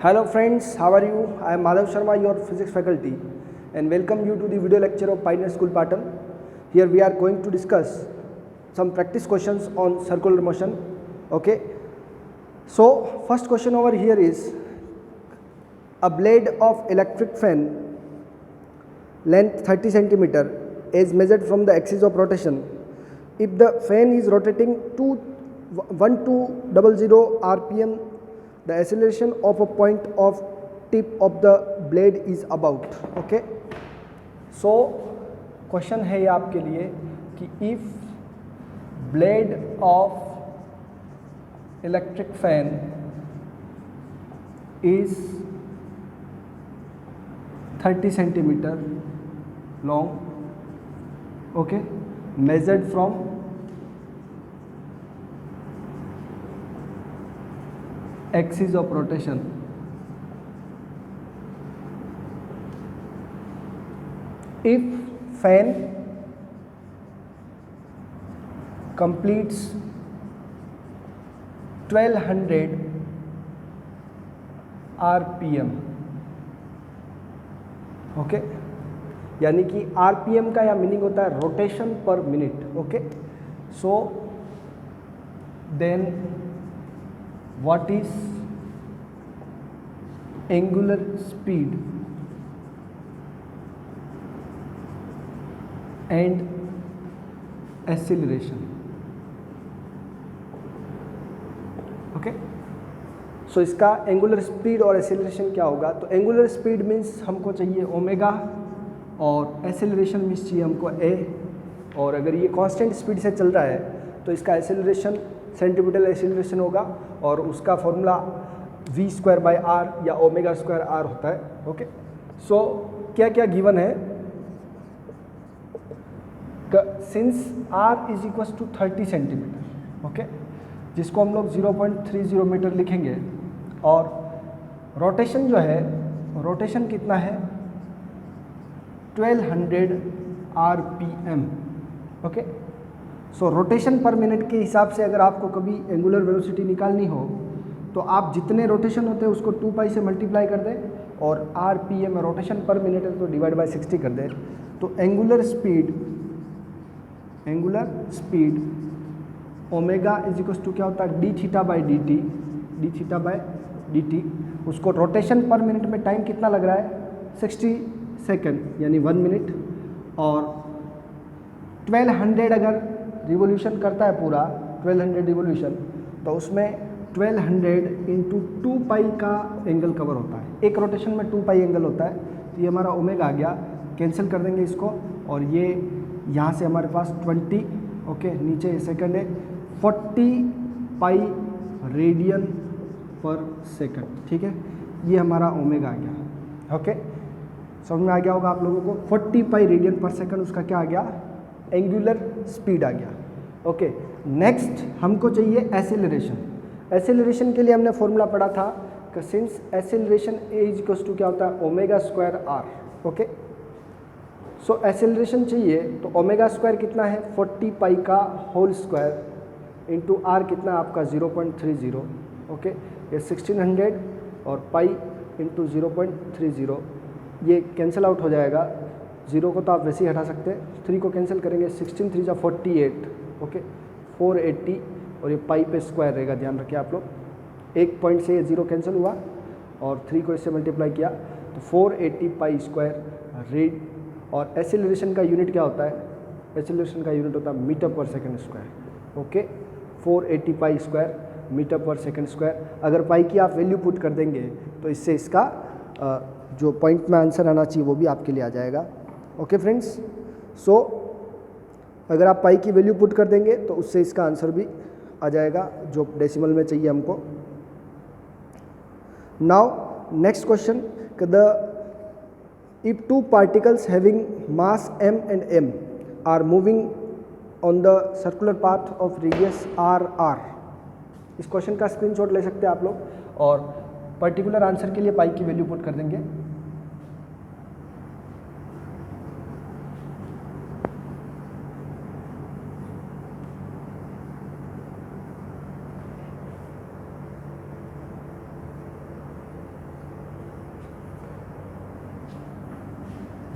Hello friends, how are you? I am Madhav Sharma, your physics faculty, and welcome you to the video lecture of Pioneer School Patan. Here we are going to discuss some practice questions on circular motion. Okay. So first question over here is, a blade of electric fan length 30 centimeter is measured from the axis of rotation. If the fan is rotating 1200 rpm, the acceleration of a point of tip of the blade is about. Okay. So question है ये आपके लिए कि if blade of electric fan is 30 centimeter long, okay, measured from axis of rotation, if fan completes 1200 rpm, okay, यानी कि RPM का या meaning होता है रोटेशन पर minute. Okay, so then what is angular speed and acceleration. Okay, so इसका angular speed और acceleration क्या होगा? तो एंगुलर स्पीड मीन्स हमको चाहिए ओमेगा और एक्सेलरेशन मीन्स चाहिए हमको ए. और अगर ये कांस्टेंट स्पीड से चल रहा है तो इसका एक्सेलरेशन सेंटीमीटर एक्सेलरेशन होगा और उसका फॉर्मूला v²/r या ओमेगा²r होता है. ओके, सो क्या क्या गिवन है? Since r is equal to 30 centimetre, okay, जिसको हम लोग 0.30 मीटर लिखेंगे, और रोटेशन जो है, रोटेशन कितना है? 1200 rpm. ओके, सो रोटेशन पर मिनट के हिसाब से अगर आपको कभी एंगुलर वेलोसिटी निकालनी हो तो आप जितने रोटेशन होते हैं उसको 2 पाई से मल्टीप्लाई कर दें, और rpm रोटेशन पर मिनट है तो डिवाइड बाय 60 कर दें. तो angular speed omega is equal to क्या होता है? D theta by d t. उसको रोटेशन पर मिनट में टाइम कितना लग रहा है? 60 सेकेंड यानी 1 मिनट. और 1200 अगर रिवोल्यूशन करता है पूरा 1200 रिवोल्यूशन, तो उसमें 1200 इंटू 2 पाई का एंगल कवर होता है. एक रोटेशन में 2 पाई एंगल होता है. तो ये हमारा ओमेगा आ गया, कैंसिल कर देंगे इसको, और ये यहाँ से हमारे पास 20, ओके, नीचे सेकंड है, 40 पाई रेडियन पर सेकंड. ठीक है, ये हमारा ओमेगा आ गया. ओके, समझ में आ गया होगा आप लोगों को. 40 पाई रेडियन पर सेकंड उसका क्या आ गया? एंगुलर स्पीड आ गया. ओके, नेक्स्ट हमको चाहिए एक्सेलरेशन. एक्सेलरेशन के लिए हमने फॉर्मूला पढ़ा था कि since acceleration a is equal to क्या होता है? ओमेगा²r. ओके, सो एक्सेलरेशन चाहिए तो ओमेगा² कितना है? 40 पाई का होल स्क्वायर इंटू आर कितना आपका? 0.30. ओके, ये 1600 और पाई इंटू 0.30, ये कैंसिल आउट हो जाएगा. 0 को तो आप वैसे ही हटा सकते हैं, 3 को कैंसिल करेंगे, 16 3 48. ओके, 480, और ये पाई पे स्क्वायर रहेगा, ध्यान रखिए आप लोग. एक पॉइंट से ये 0 कैंसिल हुआ और 3 को इससे मल्टीप्लाई किया तो 480 पाई स्क्वायर रेड. और एक्सेलरेशन का यूनिट क्या होता है? एक्सेलरेशन का यूनिट होता है मीटर पर second square. Okay, 480 pi square metre पर सेकंड स्क्वायर. अगर पाई की आप वैल्यू पुट कर देंगे तो इससे इसका जो पॉइंट में आंसर आना चाहिए वो भी आपके लिए आ जाएगा. ओके फ्रेंड्स, सो अगर आप पाई की वैल्यू पुट कर देंगे तो उससे इसका आंसर भी आ जाएगा जो डेसिमल में चाहिए हमको. Now next question, if two particles having mass m and m are moving on the circular path of radius r. इस क्वेश्चन का स्क्रीनशॉट ले सकते हैं आप लोग, और पर्टिकुलर आंसर के लिए पाई की वैल्यू पुट कर देंगे.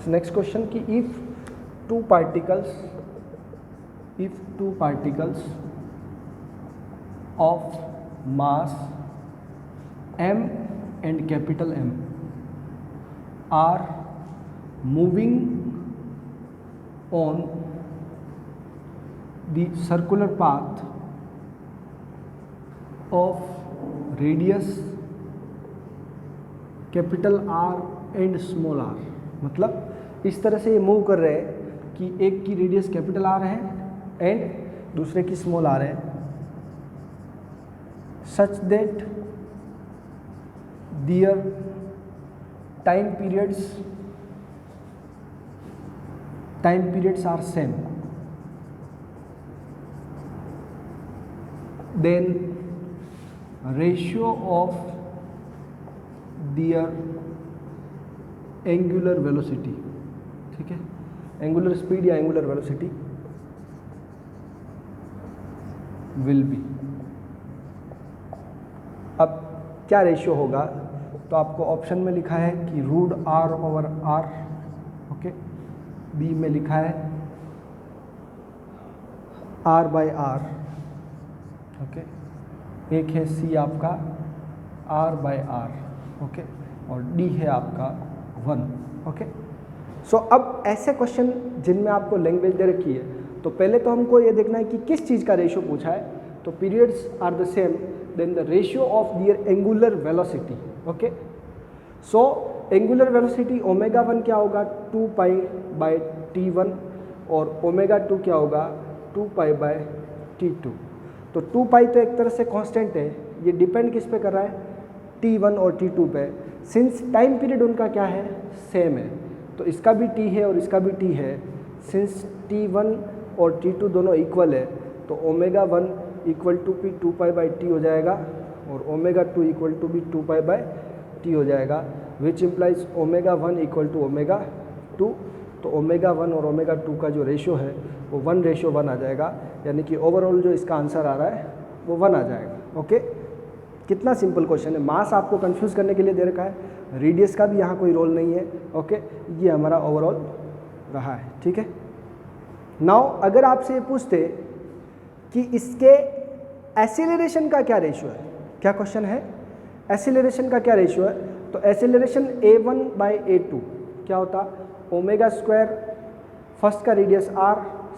नेक्स्ट क्वेश्चन कि if two particles of mass m and capital M are moving on the circular path of radius capital R and small r, मतलब इस तरह से ये मूव कर रहे हैं कि एक की रेडियस कैपिटल R है एंड दूसरे की स्मॉल r है, such that their time periods are same, then ratio of their angular velocity, ठीक है, एंगुलर स्पीड या एंगुलर वेलोसिटी विल बी। अब क्या रेशियो होगा, तो आपको ऑप्शन में लिखा है कि root r over r, okay, b में लिखा है r बाई r, ओके, एक है सी आपका r बाई r, ओके, और डी है आपका 1, ओके। सो अब ऐसे क्वेश्चन जिनमें आपको लैंग्वेज दे रखी है, तो पहले तो हमको ये देखना है कि किस चीज़ का रेशियो पूछा है, तो periods are the same, then the ratio of their angular velocity, okay. So angular velocity omega 1 क्या होगा 2 पाई बाय t1 और ओमेगा 2 क्या होगा 2 पाई बाय t2। तो 2 पाई तो एक तरह से कांस्टेंट है, ये डिपेंड किस पे कर रहा है t1 और t2 पे, सिंस टाइम पीरियड उनका क्या है सेम है, तो इसका भी t है और इसका भी t है, सिंस t1 और t2 दोनों इक्वल है, तो ओमेगा 1 इक्वल टू भी 2 पाई बाई टी हो जाएगा और ओमेगा 2 इक्वल टू भी 2 पाई बाय टी हो जाएगा, which implies omega 1 equal to omega 2। तो ओमेगा 1 और ओमेगा 2 का जो रेशियो है वो 1:1 आ जाएगा, यानी कि ओवरऑल जो इसका आंसर आ रहा है वो 1 आ जाएगा, ओके। कितना सिंपल क्वेश्चन है, मास आपको कंफ्यूज करने के लिए दे रखा है, रेडियस का भी यहाँ कोई रोल नहीं है, ओके। ये हमारा ओवरऑल रहा है, ठीक है। नाउ अगर आपसे ये पूछते कि इसके एसिलरेशन का क्या रेशियो है, क्या क्वेश्चन है, एसिलरेशन का क्या रेशियो है, तो एसिलरेशन a1 बाई a2 क्या होता, ओमेगा स्क्वायर फर्स्ट का रेडियस r,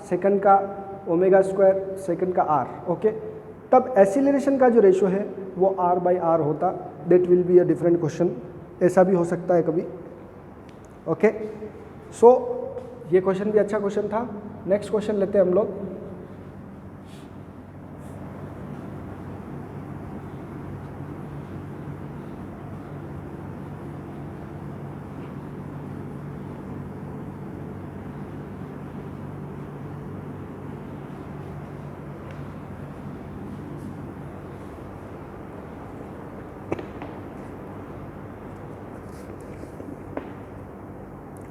सेकंड का ओमेगा स्क्वायर सेकंड का r, ओके। तब एसिलरेशन का जो रेशियो है वो r बाई r होता, that will be a different question, ऐसा भी हो सकता है कभी, ओके। सो ये क्वेश्चन भी अच्छा क्वेश्चन था। नेक्स्ट क्वेश्चन लेते हैं हम लोग।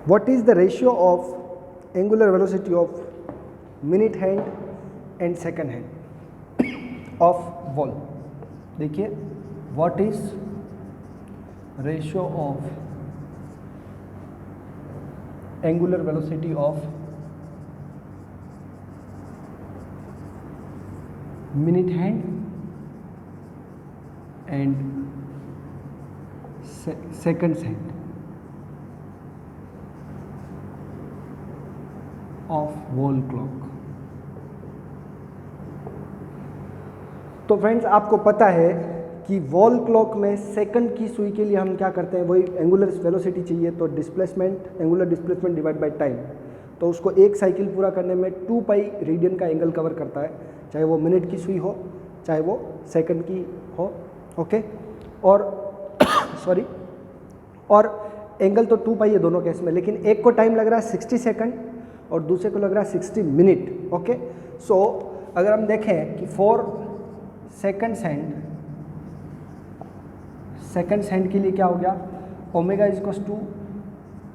What is the ratio of angular velocity of minute hand and second hand of ball? देखिए, what is ratio of angular velocity of minute hand and seconds hand of wall clock? तो friends आपको पता है कि wall clock में second की सुई के लिए हम क्या करते हैं, वही एंगुलर वेलोसिटी चाहिए, तो displacement, angular displacement divide by time, तो उसको एक साइकिल पूरा करने में 2 पाई रेडियन का एंगल कवर करता है, चाहे वो मिनट की सुई हो चाहे वो सेकंड की हो, ओके। और सॉरी, और एंगल तो 2 पाई है दोनों केस में, लेकिन एक को टाइम लग रहा है 60 सेकंड और दूसरे को लग रहा है 60 मिनट, ओके। सो अगर हम देखें कि फॉर सेकंड हैंड के लिए क्या हो गया, omega is equals to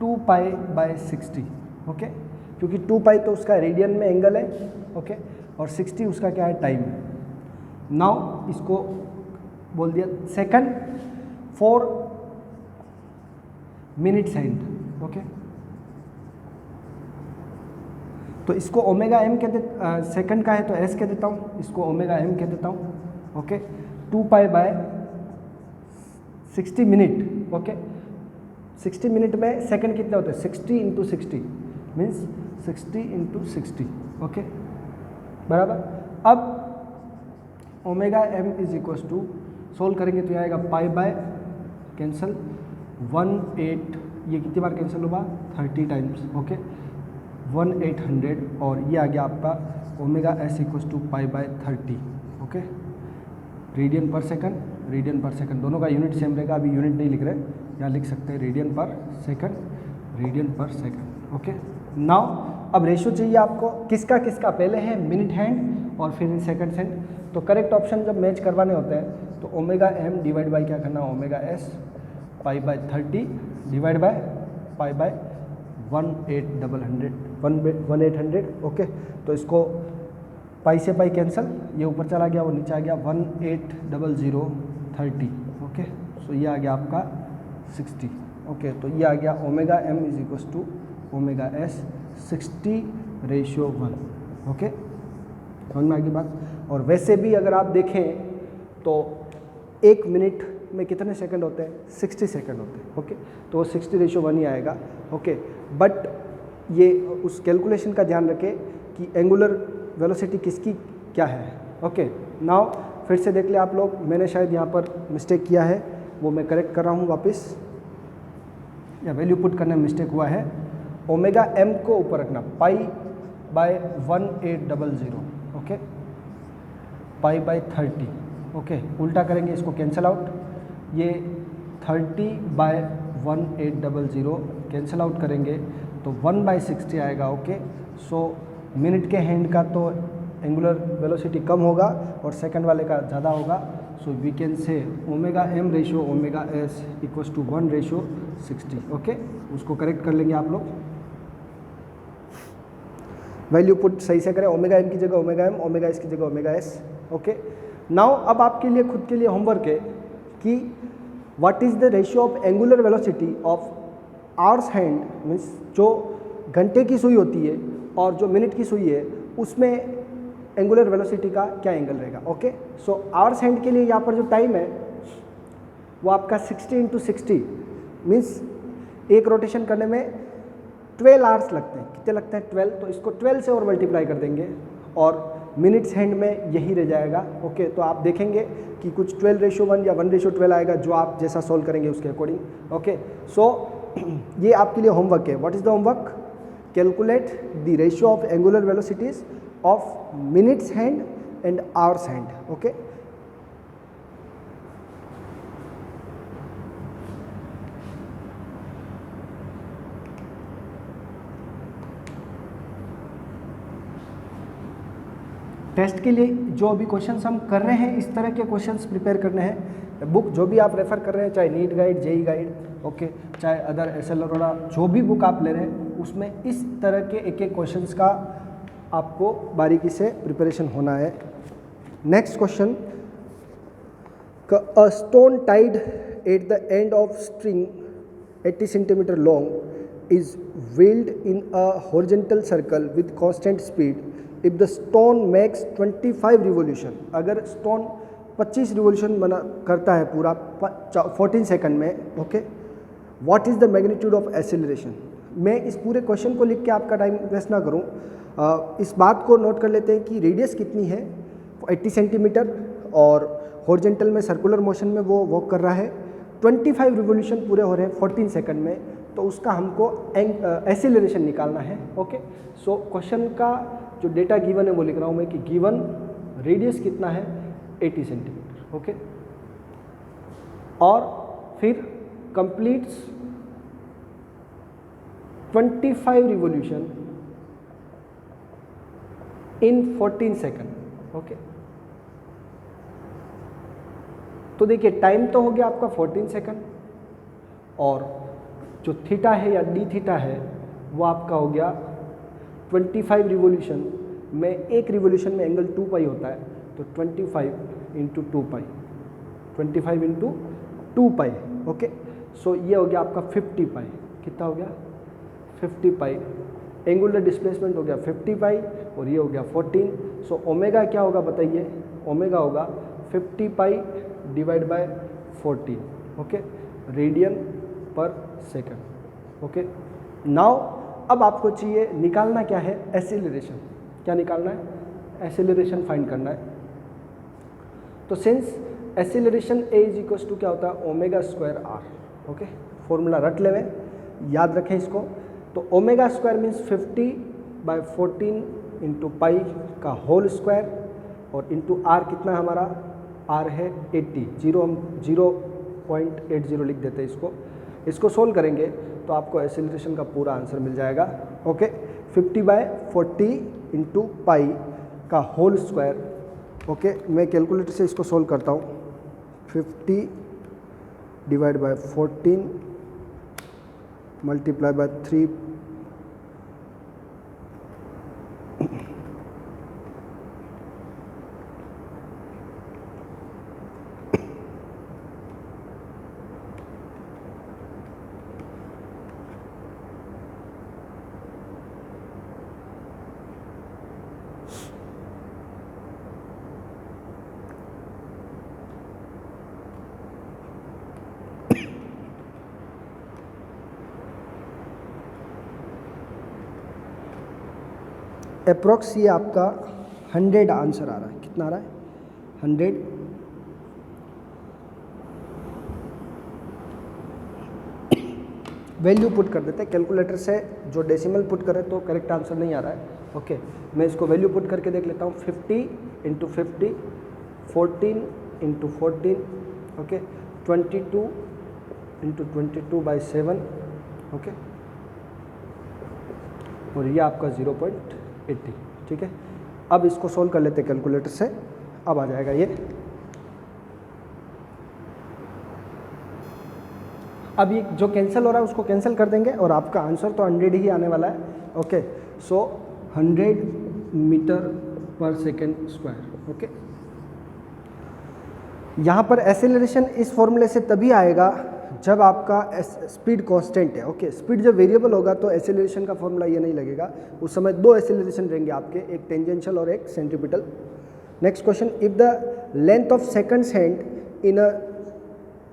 2 pi by 60, okay, क्योंकि 2 पाई तो उसका रेडियन में एंगल है, ओके, और 60 उसका क्या है टाइम है। नाउ इसको बोल दिया second for minutes hand, okay, तो इसको ओमेगा एम कह दे, सेकंड का है तो एस कह देता हूँ, इसको ओमेगा एम कह देता हूँ। Okay, 2 pi by 60 minute. Okay, 60 minute में सेकंड कितने होते हैं, 60 इंटू 60 मीन्स 60 इंटू 60। ओके बराबर। अब omega m is equals to solve करेंगे तो ये आएगा पाई बाय कैंसल 1/8, ये कितनी बार कैंसिल होगा 30 टाइम्स। ओके 1/800 और ये आ गया आपका omega s equals to pi by 30। Okay, radian पर सेकंड, रेडियन पर सेकंड दोनों का यूनिट सेम रहेगा, अभी यूनिट नहीं लिख रहे, यहाँ लिख सकते हैं रेडियन पर सेकंड, रेडियन पर सेकंड। ओके नाउ अब रेशियो चाहिए आपको किसका किसका, पहले है मिनट हैंड और फिर सेकंड हैंड। तो करेक्ट ऑप्शन जब मैच करवाने होते हैं तो ओमेगा एम डिवाइड बाय क्या करना, omega S pi by 30 divide by pi by 1800। Okay, तो इसको पाई से पाई कैंसिल, ये ऊपर चला गया वो नीचे आ गया 180030। ओके, सो ये आ गया आपका 60। ओके, तो ये आ गया omega m is equals to omega s 60:1। Okay, समझ में आ गई बात। और वैसे भी अगर आप देखें तो 1 मिनट में कितने सेकंड होते हैं, 60 सेकंड होते हैं। ओके, तो वो 60:1 ही आएगा। ओके, बट ये उस कैलकुलेशन का ध्यान रखें कि एंगुलर वेलोसिटी किसकी क्या है। ओके नाउ फिर से देख ले आप लोग, मैंने शायद यहाँ पर मिस्टेक किया है, वो मैं करेक्ट कर रहा हूँ वापस, या वैल्यू पुट करने में मिस्टेक हुआ है। ओमेगा एम को ऊपर रखना, pi by 1800। Okay, pi by 30। Okay, उल्टा करेंगे इसको कैंसिल आउट, ये 30/1800 कैंसिल आउट करेंगे तो 1/60 आएगा। ओके, सो मिनट के हैंड का तो एंगुलर वेलोसिटी कम होगा और सेकंड वाले का ज़्यादा होगा। So we can say omega m ratio omega s equals to 1:60। Okay, उसको करेक्ट कर लेंगे आप लोग, वैल्यू पुट सही से करें, ओमेगा एम की जगह ओमेगा एम, ओमेगा एस की जगह ओमेगा एस। ओके नाउ अब आपके लिए खुद के लिए होमवर्क है कि what is the ratio of angular velocity of hours hand, means जो घंटे की सुई होती है और जो मिनट की सुई है उसमें एंगुलर वेलोसिटी का क्या एंगल रहेगा। ओके, सो आवर्स हैंड के लिए यहाँ पर जो टाइम है वो आपका 60 इंटू 60 मीन्स एक रोटेशन करने में 12 आवर्स लगते हैं। कितने लगते हैं, 12। तो इसको 12 से और मल्टीप्लाई कर देंगे और मिनट्स हैंड में यही रह जाएगा। ओके, तो आप देखेंगे कि कुछ 12:1 या 1:12 आएगा, जो आप जैसा सोल्व करेंगे उसके अकॉर्डिंग। ओके, सो ये आपके लिए होमवर्क है। What is the homework, calculate the ratio of angular velocities of minutes hand and hours hand. Okay, test के लिए जो अभी क्वेश्चंस हम कर रहे हैं इस तरह के क्वेश्चंस प्रिपेयर करने हैं। बुक जो भी आप रेफ़र कर रहे हैं, चाहे NEET guide, JEE guide, okay, चाहे अदर एसएल अरोड़ा, जो भी बुक आप ले रहे हैं उसमें इस तरह के एक एक क्वेश्चंस का आपको बारीकी से प्रिपरेशन होना है। Next question, a stone tied at the end of string 80 centimetre long is wheeled in a horizontal circle with constant speed if the stone makes 25 revolution. अगर स्टोन 25 रिवोल्यूशन बना करता है पूरा 14 सेकंड में। Okay, what is the magnitude of acceleration. मैं इस पूरे question को लिख के आपका टाइम वेस्ट ना करूं, इस बात को नोट कर लेते हैं कि रेडियस कितनी है 80 सेंटीमीटर और हॉरिजॉन्टल में सर्कुलर मोशन में वो वॉक कर रहा है, 25 रिवोल्यूशन पूरे हो रहे हैं 14 सेकंड में, तो उसका हमको एक्सेलरेशन निकालना है। ओके, सो क्वेश्चन का जो डेटा गिवन है वो लिख रहा हूँ मैं कि गिवन रेडियस कितना है 80 सेंटीमीटर। ओके, और फिर completes 25 revolution in 14 second. Okay, तो देखिए टाइम तो हो गया आपका 14 सेकंड और जो थीटा है या डी थीटा है वो आपका हो गया 25 रिवोल्यूशन में, एक रिवोल्यूशन में एंगल 2 पाई होता है, तो 25 इंटू 2 पाई, 25 इंटू 2 पाई। ओके, सो ये हो गया आपका 50 पाई। कितना हो गया 50 पाई एंगुलर डिस्प्लेसमेंट हो गया 50 पाई और ये हो गया 14। सो ओमेगा क्या होगा बताइए, ओमेगा होगा 50 pi divide by 14, okay, radian पर सेकंड। ओके, नाउ अब आपको चाहिए निकालना क्या है, एसिलरेशन। क्या निकालना है, एसिलरेशन फाइंड करना है। तो since acceleration a is equals to क्या होता है, omega square r. Okay, formula रट लेवे, याद रखें इसको। तो omega square means 50/14 into pi का होल स्क्वायर और इंटू आर कितना है हमारा, आर है 80, हम 0.80 लिख देते हैं इसको सोल्व करेंगे तो आपको एसिलरेशन का पूरा आंसर मिल जाएगा। ओके, 50/40 इंटू पाई का होल स्क्वायर। ओके, मैं कैलकुलेटर से इसको सोल्व करता हूँ। 50 divide by 14 multiply by 3 approx ये आपका 100 आंसर आ रहा है। कितना आ रहा है, 100। वैल्यू पुट कर देते हैं कैलकुलेटर से, जो डेसिमल पुट करें तो करेक्ट आंसर नहीं आ रहा है। ओके, मैं इसको वैल्यू पुट करके देख लेता हूँ। 50 into 50, 14 into 14, okay, 22 into 22/7, okay, और ये आपका 0.80। ठीक है, अब इसको सोल्व कर लेते हैं कैलकुलेटर से। अब आ जाएगा ये। अब ये जो कैंसिल हो रहा है उसको कैंसिल कर देंगे और आपका आंसर तो 100 ही आने वाला है। ओके, सो 100 मीटर पर सेकेंड स्क्वायर। ओके, यहाँ पर एसेलरेशन इस फॉर्मूले से तभी आएगा जब आपका स्पीड कांस्टेंट है। ओके, स्पीड जब वेरिएबल होगा तो एसेलरेशन का फॉर्मूला ये नहीं लगेगा। उस समय दो एसेलरेशन रहेंगे आपके, एक टेंजेंशियल और एक centripetal. Next question, if the length of seconds hand in a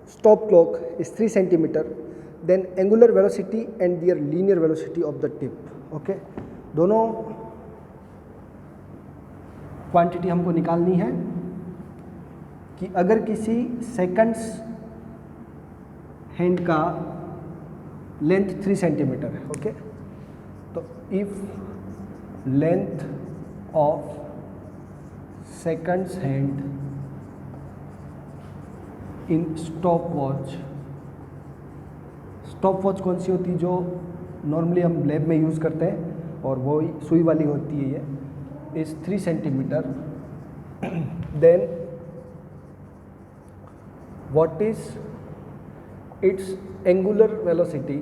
stop clock is 3 centimeter, then angular velocity and their linear velocity of the tip. Okay, दोनों क्वांटिटी हमको निकालनी है कि अगर किसी सेकंड्स हैंड का लेंथ 3 सेंटीमीटर है। Okay, तो if length of seconds hand in stop watch कौन सी होती है, जो नॉर्मली हम लैब में यूज़ करते हैं और वो सुई वाली होती है, ये इस 3 centimetre, then what is its angular velocity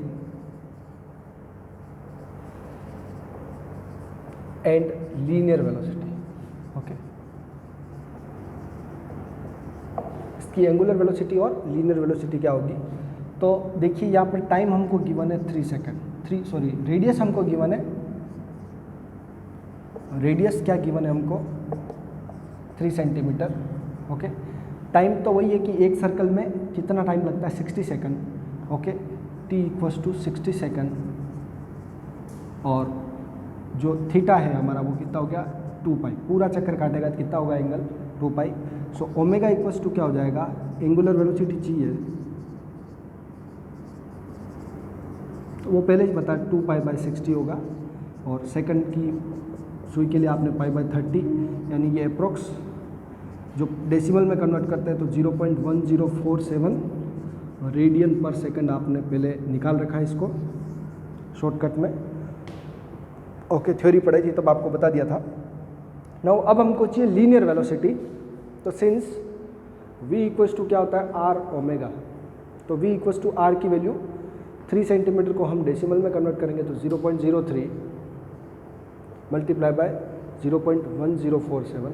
and linear velocity. Okay, की एंगुलर वेलोसिटी और लीनियर वेलोसिटी क्या होगी। तो देखिए यहाँ पर टाइम हमको गिवन है 3 सेकंड, रेडियस हमको गिवन है, रेडियस क्या गिवन है हमको 3 सेंटीमीटर। ओके, टाइम तो वही है कि एक सर्कल में कितना टाइम लगता है, 60 सेकंड। ओके, t = 60 सेकंड, और जो थीटा है हमारा वो कितना हो गया 2 पाई, पूरा चक्कर काटेगा तो कितना होगा एंगल 2 पाई। सो ओमेगा = क्या हो जाएगा, एंगुलर वेलोसिटी चाहिए तो वो पहले ही बता 2 पाई/60 होगा, और सेकंड की सुई के लिए आपने पाई/30, यानी ये अप्रोक्स जो डेसिमल में कन्वर्ट करते हैं तो 0.1047 रेडियन पर सेकंड आपने पहले निकाल रखा है इसको शॉर्टकट में। ओके, थ्योरी पढ़ाई थी तब आपको बता दिया था। नाउ अब हमको चाहिए लीनियर वेलोसिटी। तो सिंस v = क्या होता है, r ओमेगा, तो v = r की वैल्यू 3 सेंटीमीटर को हम डेसिमल में कन्वर्ट करेंगे तो 0.03 मल्टीप्लाई बाय 0.1047।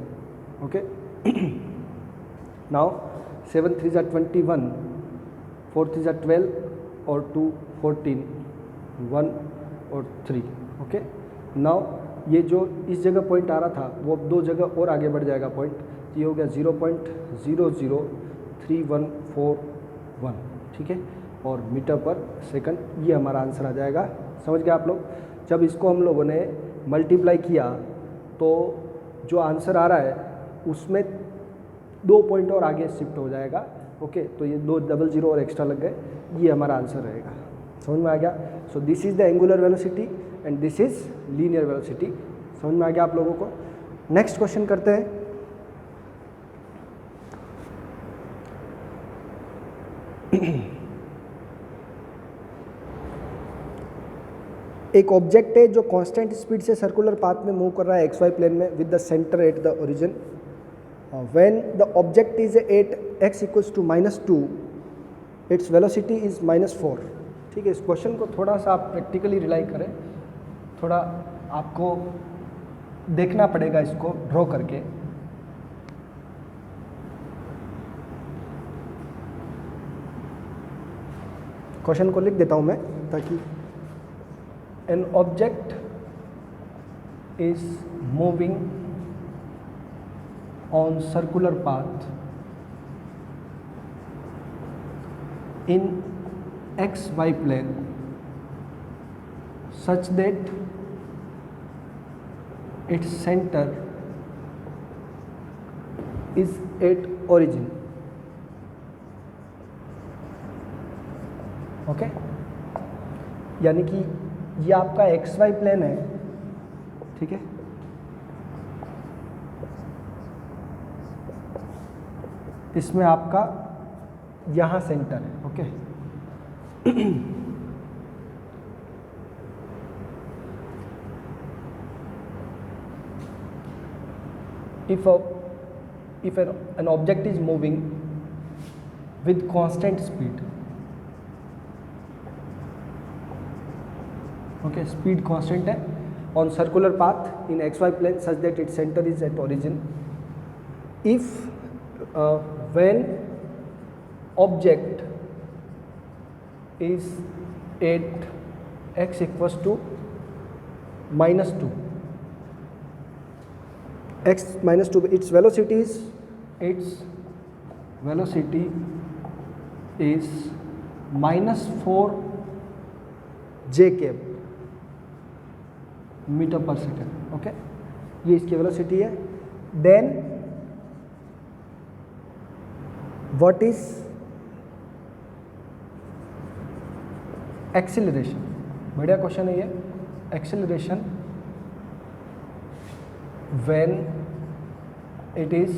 ओके, नाउ 7 3 = 21, 4 3 = 12 और 2 14, 1 और 3। ओके, नाउ ये जो इस जगह पॉइंट आ रहा था वो अब 2 जगह और आगे बढ़ जाएगा पॉइंट, ये हो गया 0.00314 ठीक है, और मीटर पर सेकंड, ये हमारा आंसर आ जाएगा। समझ गए आप लोग? जब इसको हम लोगों ने मल्टीप्लाई किया तो जो आंसर आ रहा है उसमें 2 पॉइंट और आगे शिफ्ट हो जाएगा। ओके, तो ये 2 डबल जीरो और एक्स्ट्रा लग गए, ये हमारा आंसर रहेगा। समझ में आ गया? So this is the angular velocity and this is linear velocity. समझ में आ गया आप लोगों को? नेक्स्ट क्वेश्चन करते हैं। एक ऑब्जेक्ट है जो कांस्टेंट स्पीड से सर्कुलर पाथ में मूव कर रहा है एक्स वाई प्लेन में with the centre at the origin. When the object is at x equals to -2 its velocity is -4। ठीक है, इस क्वेश्चन को थोड़ा सा आप प्रैक्टिकली रिलाई करें, थोड़ा आपको देखना पड़ेगा इसको ड्रॉ करके। क्वेश्चन को लिख देता हूं मैं ताकि an object is moving on circular path in xy plane such that its center is at origin. Okay, यानी कि ये आपका एक्स वाई प्लेन है, ठीक है, इसमें आपका यहाँ सेंटर है। Okay, if an object is moving with constant speed, okay, speed constant है on circular path in xy plane such that its center is at origin. If when object is at x equals to -2, x -2, its velocity is -4 j cap metre पर second. Okay, ये इसकी velocity है। Then what is acceleration? बढ़िया question है ये। Acceleration when it is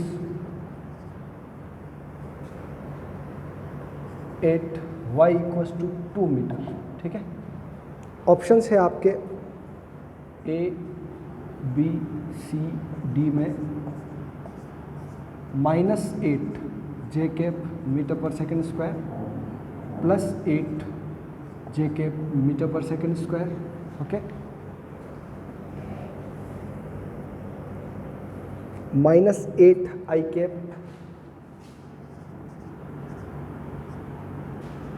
at y equals to 2 metre. ठीक है, options है आपके A, B, C, D में -8 जे कैप मीटर पर सेकेंड स्क्वायर +8 जे कैप मीटर पर सेकेंड स्क्वायर। ओके, -8 आई कैप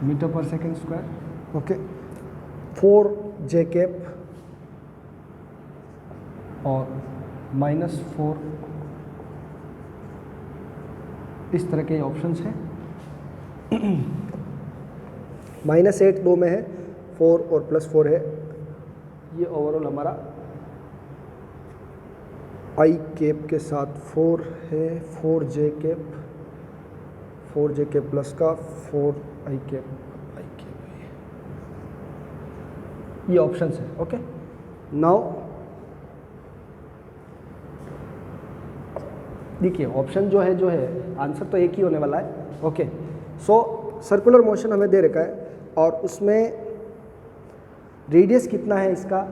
मीटर पर सेकेंड स्क्वायर। ओके, 4 जे कैप और -4, इस तरह के ऑप्शंस हैं। -8 दो में है, 4 और +4 है। ये ओवरऑल हमारा आई कैप के साथ 4 है, 4 जे कैप, 4 जे कैप प्लस का 4 आई कैप, ये ऑप्शंस है। ओके, नाउ देखिए ऑप्शन जो है आंसर तो एक ही होने वाला है। ओके, सो सर्कुलर मोशन हमें दे रखा है और उसमें रेडियस कितना है, इसका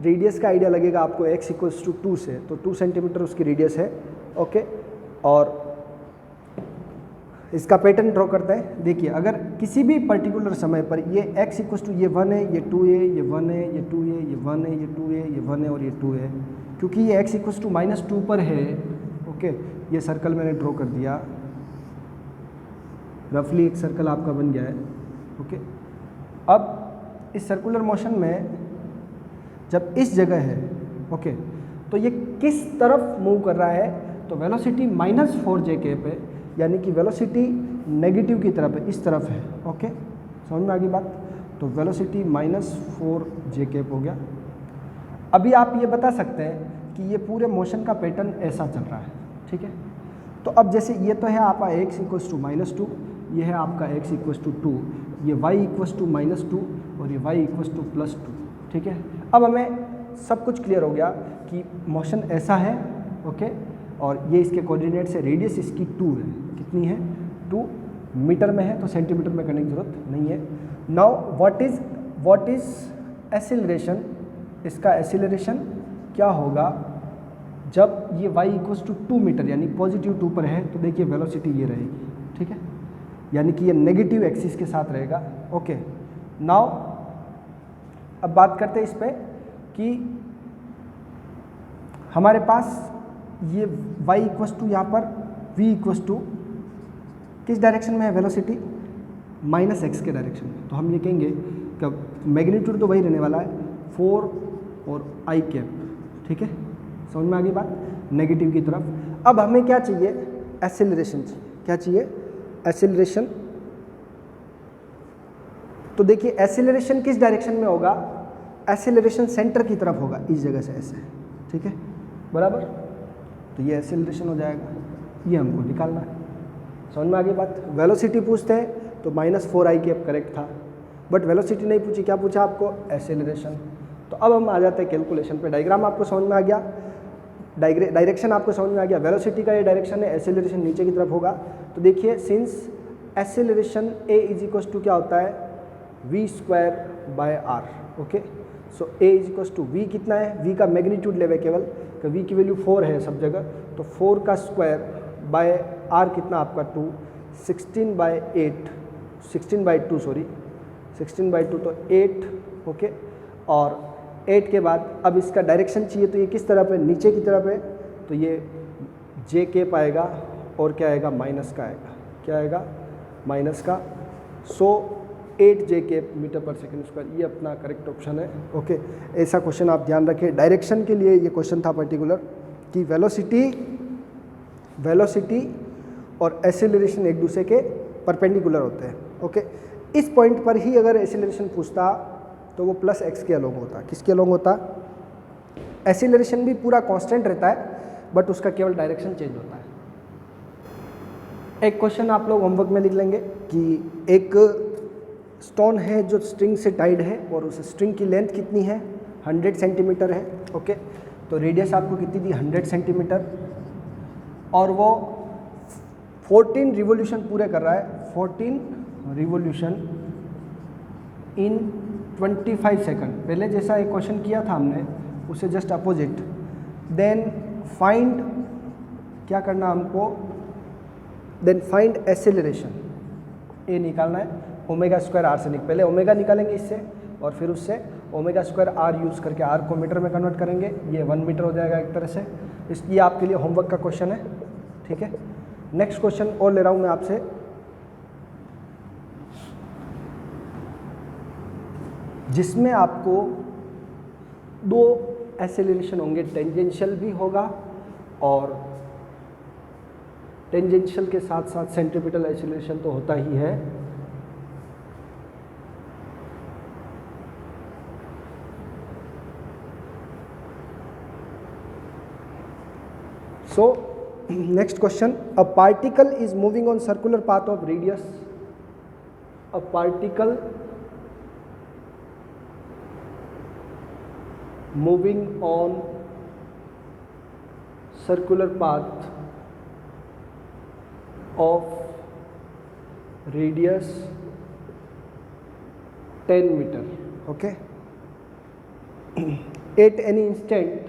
रेडियस का आइडिया लगेगा आपको x इक्वल्स टू 2 से, तो 2 सेंटीमीटर उसकी रेडियस है। ओके, और इसका पैटर्न ड्रॉ करते हैं। देखिए अगर किसी भी पर्टिकुलर समय पर ये x इक्वल्स टू ये 1 है, ये 2 है, ये 1 है, ये 2 है, ये 1 है, ये 2 है, ये 1 है और ये 2 है, क्योंकि ये x इक्वल्स टू -2 पर है। ओके, ये सर्कल मैंने ड्रॉ कर दिया, रफली एक सर्कल आपका बन गया है। ओके, अब इस सर्कुलर मोशन में जब इस जगह है ओके, तो ये किस तरफ मूव कर रहा है, तो वेलोसिटी -4 पे, यानी कि वेलोसिटी नेगेटिव की तरफ है, इस तरफ है। ओके, समझ में आ गई बात। तो वेलोसिटी -4 हो गया। अभी आप ये बता सकते हैं कि ये पूरे मोशन का पैटर्न ऐसा चल रहा है, ठीक है। तो अब जैसे ये तो है आपका x = -2, ये है आपका x = 2, ये y = -2 और ये y = +2, ठीक है। अब हमें सब कुछ क्लियर हो गया कि मोशन ऐसा है, ओके, और ये इसके कोऑर्डिनेट्स है, रेडियस इसकी 2 है, कितनी है 2, मीटर में है तो सेंटीमीटर में करने की जरूरत नहीं है। नाउ व्हाट इज एक्सीलरेशन, इसका एक्सीलरेशन क्या होगा जब ये y = 2 मीटर यानी +2 पर है, तो देखिए वेलोसिटी ये रहेगी, ठीक है, यानी कि ये नेगेटिव एक्सिस के साथ रहेगा। ओके, नाउ अब बात करते हैं इस पे कि हमारे पास ये y = यहाँ पर v = किस डायरेक्शन में है वेलोसिटी, -x के डायरेक्शन में, तो हम ये कहेंगे कि मैग्नीट्यूड तो वही रहने वाला है 4 और i कैप, ठीक है, समझ में आ गई बात, नेगेटिव की तरफ। अब हमें क्या चाहिए, एक्सेलरेशन चाहिए। क्या चाहिए, एक्सेलरेशन। तो देखिए एक्सेलरेशन किस डायरेक्शन में होगा, एक्सेलरेशन सेंटर की तरफ होगा, इस जगह से ऐसे, ठीक है, बराबर। तो ये एक्सेलरेशन हो जाएगा, ये हमको निकालना है। समझ में आ गई बात। वेलोसिटी पूछते हैं तो -4i कैप करेक्ट था, बट वेलोसिटी नहीं पूछी, क्या पूछा आपको, एक्सेलरेशन। तो अब हम आ जाते हैं कैलकुलेशन पे। डायग्राम आपको समझ में आ गया, डायरेक्शन आपको समझ में आ गया, वेलोसिटी का ये डायरेक्शन है, एक्सेलरेशन नीचे की तरफ होगा। तो देखिए सिंस एक्सेलरेशन a = क्या होता है, v²/r, okay. So a = v कितना है, v का मैग्नीट्यूड लेवे केवल, कि v की वैल्यू 4 है सब जगह, तो 4 का स्क्वायर बाय r कितना आपका 2, 16/2 तो 8, ओके। और 8 के बाद अब इसका डायरेक्शन चाहिए, तो ये किस तरफ है, नीचे की तरफ है, तो ये j कैप आएगा और क्या आएगा, माइनस का आएगा, क्या आएगा, माइनस का। सो 8j कैप मीटर/सेकंड², ये अपना करेक्ट ऑप्शन है, ओके। ऐसा क्वेश्चन आप ध्यान रखें, डायरेक्शन के लिए ये क्वेश्चन था पर्टिकुलर, कि वेलोसिटी और एक्सेलरेशन एक दूसरे के परपेंडिकुलर होते हैं, ओके। इस पॉइंट पर ही अगर एक्सेलरेशन पूछता तो वो +x के अलोंग होता, किसके अलोंग होता, एक्सेलरेशन भी पूरा कांस्टेंट रहता है, बट उसका केवल डायरेक्शन चेंज होता है। एक क्वेश्चन आप लोग होमवर्क में लिख लेंगे कि एक स्टोन है जो स्ट्रिंग से टाइड है और उस स्ट्रिंग की लेंथ कितनी है, 100 सेंटीमीटर है, ओके। तो रेडियस आपको कितनी दी, 100 सेंटीमीटर, और वो 14 रिवोल्यूशन पूरे कर रहा है, 14 रिवोल्यूशन इन 25 सेकंड। पहले जैसा एक क्वेश्चन किया था हमने, उसे जस्ट अपोजिट। देन फाइंड, क्या करना हमको, देन फाइंड एक्सेलरेशन, ए निकालना है, ω²r से पहले ओमेगा निकालेंगे इससे, और फिर उससे ω²r यूज़ करके r को मीटर में कन्वर्ट करेंगे, ये 1 मीटर हो जाएगा एक तरह से। इसलिए आपके लिए होमवर्क का क्वेश्चन है, ठीक है। नेक्स्ट क्वेश्चन और ले रहा हूँ मैं आपसे, जिसमें आपको 2 एक्सेलरेशन होंगे, टेंजेंशियल भी होगा और टेंजेंशियल के साथ साथ सेंट्रीपिटल एक्सेलरेशन तो होता ही है। So next question, a particle is moving on circular path of radius, a particle moving on circular path of radius 10 meter, okay, at any instant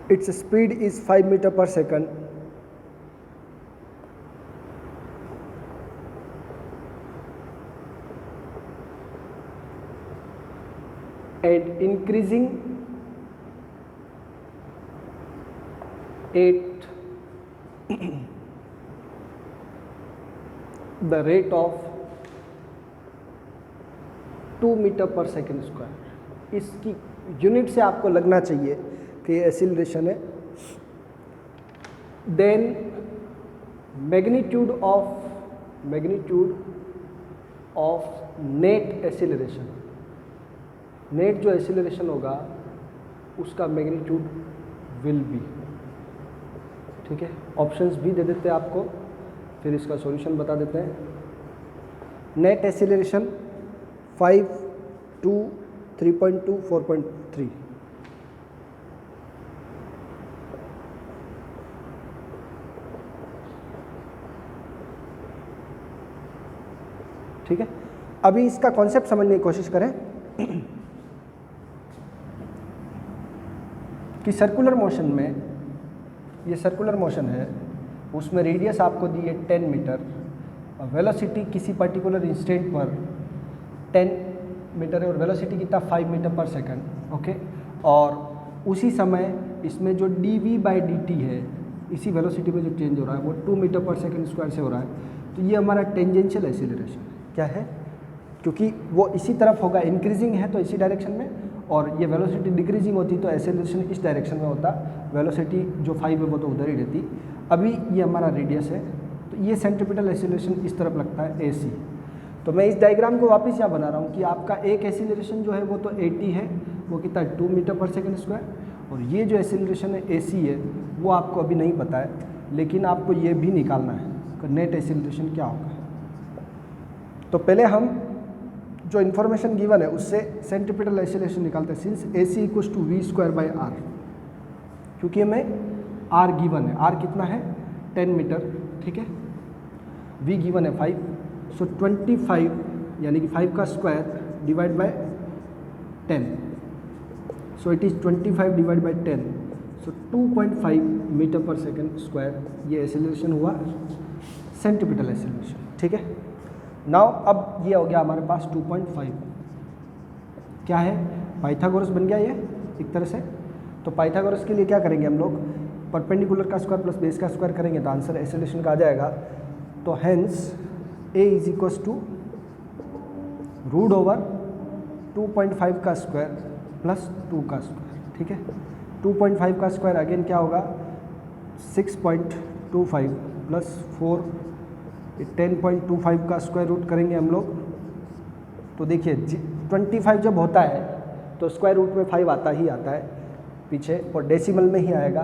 its speed is 5 meter per second, and increasing 8 the rate of 2 metre पर second square. इसकी unit से आपको लगना चाहिए कि acceleration है। Then magnitude of net acceleration, net जो acceleration होगा उसका मैग्नीट्यूड विल बी, ठीक है। ऑप्शंस भी दे देते हैं आपको, फिर इसका सॉल्यूशन बता देते हैं। Net acceleration 5, 2, 3.2, 4.3। ठीक है, अभी इसका कॉन्सेप्ट समझने की कोशिश करें कि सर्कुलर मोशन में, ये सर्कुलर मोशन है, उसमें रेडियस आपको दी है 10 मीटर और वेलोसिटी किसी पर्टिकुलर इंस्टेंट पर 10 मीटर है और वेलोसिटी कितना 5 मीटर पर सेकंड, ओके। और उसी समय इसमें जो dv/dt है, इसी वेलोसिटी में जो चेंज हो रहा है वो 2 मीटर पर सेकंड स्क्वायर से हो रहा है। तो ये हमारा टेंजेंशियल एक्सीलरेशन क्या है, क्योंकि वो इसी तरफ होगा, इंक्रीजिंग है तो इसी डायरेक्शन में, और ये वेलोसिटी डिक्रीजिंग होती तो एक्सीलरेशन इस डायरेक्शन में होता, वेलोसिटी जो 5 है वो तो उधर ही रहती। अभी ये हमारा रेडियस है, तो ये सेंट्रीपिटल एक्सीलरेशन इस तरफ लगता है AC। तो मैं इस डायग्राम को वापस यहाँ बना रहा हूँ कि आपका एक एक्सीलरेशन जो है वो तो 80 है, वो कितना 2 मीटर पर सेकेंड स्क्वायर, और ये जो एक्सीलरेशन है AC है वो आपको अभी नहीं पता है, लेकिन आपको ये भी निकालना है कि नेट एक्सीलरेशन क्या होगा। तो पहले हम जो इन्फॉर्मेशन गिवन है उससे सेंट्रीपिटल एक्सीलरेशन निकालते हैं, सिंस AC = v²/r, क्योंकि हमें r गिवन है, r कितना है 10 मीटर, ठीक है, v गिवन है 5, सो 25 यानी कि 5 का square divide by 10, so it is 25 divide by 10, so 2.5 metre पर सेकेंड स्क्वायर, ये एक्सीलरेशन हुआ सेंट्रीपिटल एक्सीलरेशन, ठीक है। नाउ अब ये हो गया हमारे पास 2.5, क्या है, पाइथागोरस बन गया ये एक तरह से। तो पाइथागोरस के लिए क्या करेंगे हम लोग, परपेंडिकुलर का स्क्वायर प्लस बेस का स्क्वायर करेंगे तो आंसर एक्सीलरेशन का आ जाएगा। तो हेंस A = √2.5 का स्क्वायर प्लस 2 का स्क्वायर, ठीक है। 2.5 का स्क्वायर अगेन क्या होगा 6.25 प्लस 4, 10.25 का स्क्वायर रूट करेंगे हम लोग। तो देखिए 25 जब होता है तो स्क्वायर रूट में 5 आता ही आता है पीछे, और डेसिमल में ही आएगा।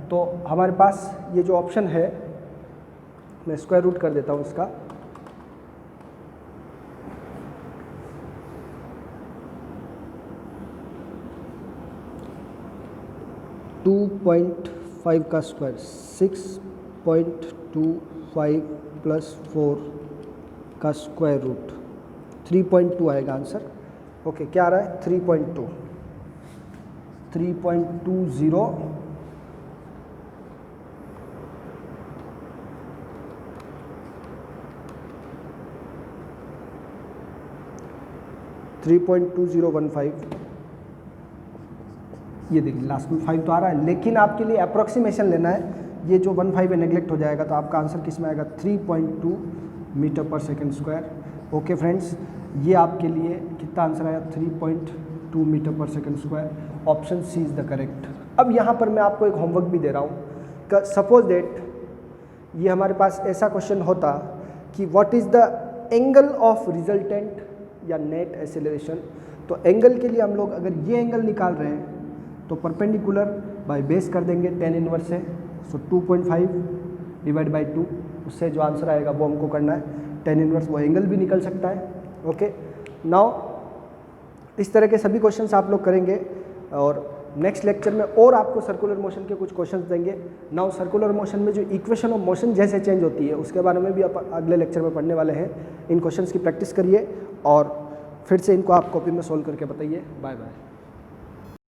तो हमारे पास ये जो ऑप्शन है, मैं स्क्वायर रूट कर देता हूँ इसका, (2.5) का स्क्वायर 6.25 प्लस 4 का स्क्वायर रूट 3.2 आएगा आंसर, ओके। क्या आ रहा है 3.2, 3.20 3.2015, ये देखिए लास्ट में 5 तो आ रहा है, लेकिन आपके लिए अप्रोक्सीमेशन लेना है, ये जो 15 है नेगलेक्ट हो जाएगा, तो आपका आंसर किस में आएगा 3.2 मीटर पर सेकेंड स्क्वायर। ओके फ्रेंड्स, ये आपके लिए कितना आंसर आया 3.2 मीटर पर second square, option c is the correct. अब यहाँ पर मैं आपको एक होमवर्क भी दे रहा हूँ, सपोज दैट ये हमारे पास ऐसा क्वेश्चन होता कि what is the angle of resultant या नेट एक्सेलरेशन। तो एंगल के लिए हम लोग अगर ये एंगल निकाल रहे हैं तो परपेंडिकुलर बाय बेस कर देंगे, tan इनवर्स है, सो 2.5 डिवाइड बाई 2, उससे जो आंसर आएगा वो हमको करना है tan इनवर्स, वो एंगल भी निकल सकता है। ओके, नाउ इस तरह के सभी क्वेश्चंस आप लोग करेंगे और नेक्स्ट लेक्चर में और आपको सर्कुलर मोशन के कुछ क्वेश्चंस देंगे। नाउ सर्कुलर मोशन में जो इक्वेशन ऑफ मोशन जैसे चेंज होती है उसके बारे में भी आप अगले लेक्चर में पढ़ने वाले हैं। इन क्वेश्चंस की प्रैक्टिस करिए और फिर से इनको आप कॉपी में सोल्व करके बताइए। Bye bye.